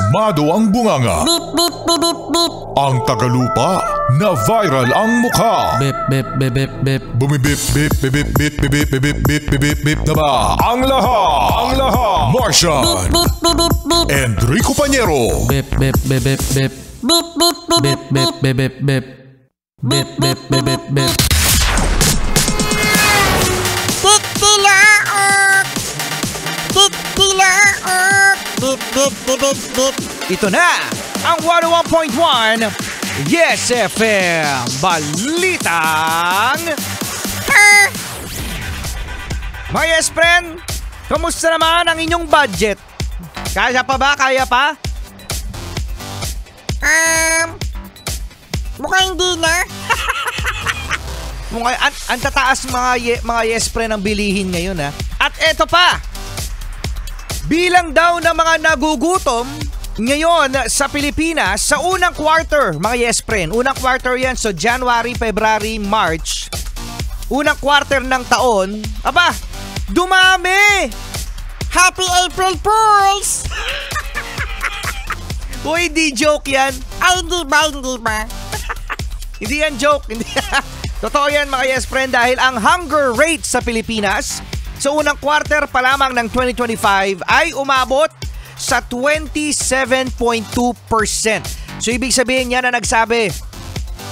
Pasmado ang bunganga. Beep, beep, beep, beep, beep. Ang tagalupa na viral ang mukha. Bip, bip, bip, bip, bip. Bumibip, bip, bip, bip, bip, bip, bip, bip, bip, bip, bip na ba? Ang lahat. Martian. Beep, beep, beep, beep. Enrico Pañero. Bip, bip, bip, bip, bip. Beep, beep, beep, Bip, bip, bip, bip, bip. Bip, bip, bip, bip, bip. Titilaok! Titilaok! Beep, beep, beep, beep, beep. Ito na ang 101.1 Yes FM Balitang Mga yes friend, kamusta naman ang inyong budget? Kaya pa ba? Kaya pa? Mukhang hindi na. Ang tataas mga yes friend ang bilihin ngayon ha. At eto pa, bilang daw ng mga nagugutom ngayon sa Pilipinas sa unang quarter, mga yes friend. Unang quarter yan, so January, February, March. Unang quarter ng taon. Aba, dumami! Happy April Fools! Uy, di joke yan. Ay, hindi ba? Hindi ba? Hindi yan joke. Hindi. Totoo yan mga yes friend dahil ang hunger rate sa Pilipinas sa unang quarter pa lamang ng 2025 ay umabot sa 27.2%. So ibig sabihin yan na nagsabi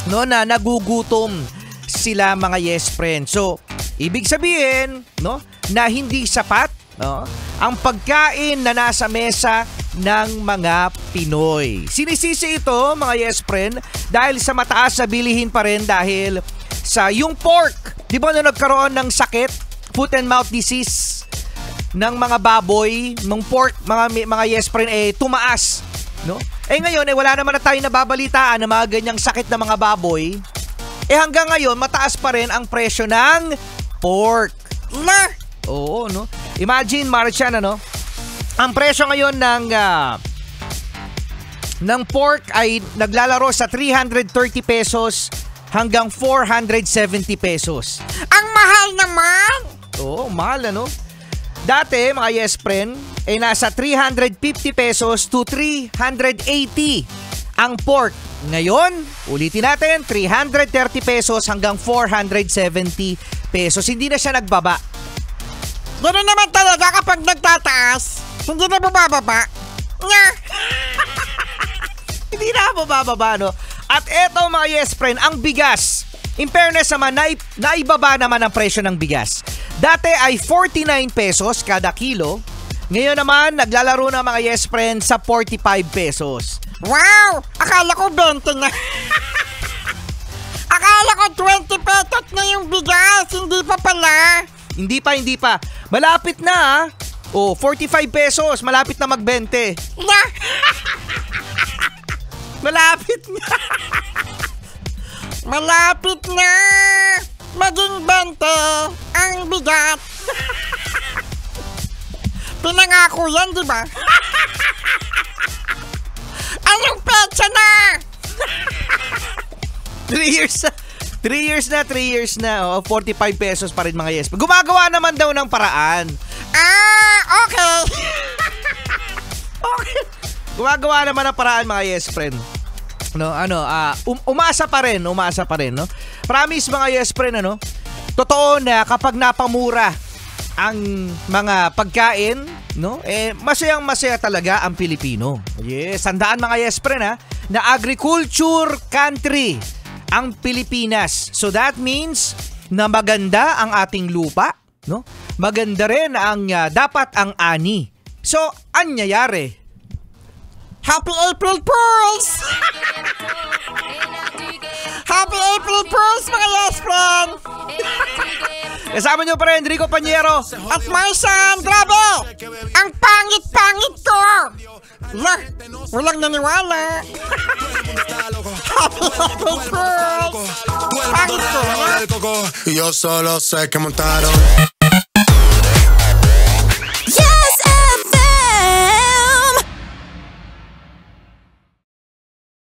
no, na nagugutom sila mga yes friend. So ibig sabihin no, na hindi sapat no, ang pagkain na nasa mesa ng mga Pinoy. Sinisisi ito mga yes friend dahil sa mataas na bilihin pa rin dahil sa yung pork. Di ba nung nagkaroon ng sakit, foot and mouth disease ng mga baboy, ng pork, mga yes friend tumaas, no? Ngayon wala naman na tayo nababalitaan ng mga ganyang sakit ng mga baboy. Hanggang ngayon mataas pa rin ang presyo ng pork. Na! Oo, no? Imagine Martian, ano? Ang presyo ngayon ng pork ay naglalaro sa 330 pesos hanggang 470 pesos. Ang mahal naman! Oo, mahal ano? Dati, mga yes friend, nasa 350 pesos to 380 ang pork. Ngayon, ulitin natin, 330 pesos hanggang 470 pesos. Hindi na siya nagbaba. Ganoon naman talaga kapag nagtataas, hindi na bumababa. Nga! Hindi na bababa, no? At eto mga yes friend, ang bigas. In fairness naman, naibaba naman ang presyo ng bigas. Dati ay 49 pesos kada kilo. Ngayon naman, naglalaro na mga yes friend sa 45 pesos. Wow! Akala ko 20 na. Akala ko 20 pesos na yung bigas. Hindi pa pala. Hindi pa. Malapit na. 45 pesos. Malapit na mag-20. Na! Malapit na. Malapit na! Maging 20 ang bigat. Pinangako yan, di ba? Anong petsa na? 3 years na. 45 pesos pa rin mga yes. Gumagawa naman daw ng paraan. Okay. Okay. Gumagawa naman ng paraan mga yes friend. No, umasa pa rin, no? Promise mga yes friend, ano? Totoo na kapag napamura ang mga pagkain, no? Masayang-masaya talaga ang Pilipino. Yes, tandaan mga yes friend ha, na agriculture country ang Pilipinas. So that means na maganda ang ating lupa, no? Maganda rin ang dapat ang ani. So, anyayari? Happy April Fools! Happy April Fools, mga yes friend! Kasama nyo pa rin, Enrico Pañero. At Martian, grabe! Ang pangit-pangit ko! Walang naniwala. Happy April Fools! Pangit ko, ha? Yo solo sé que montaron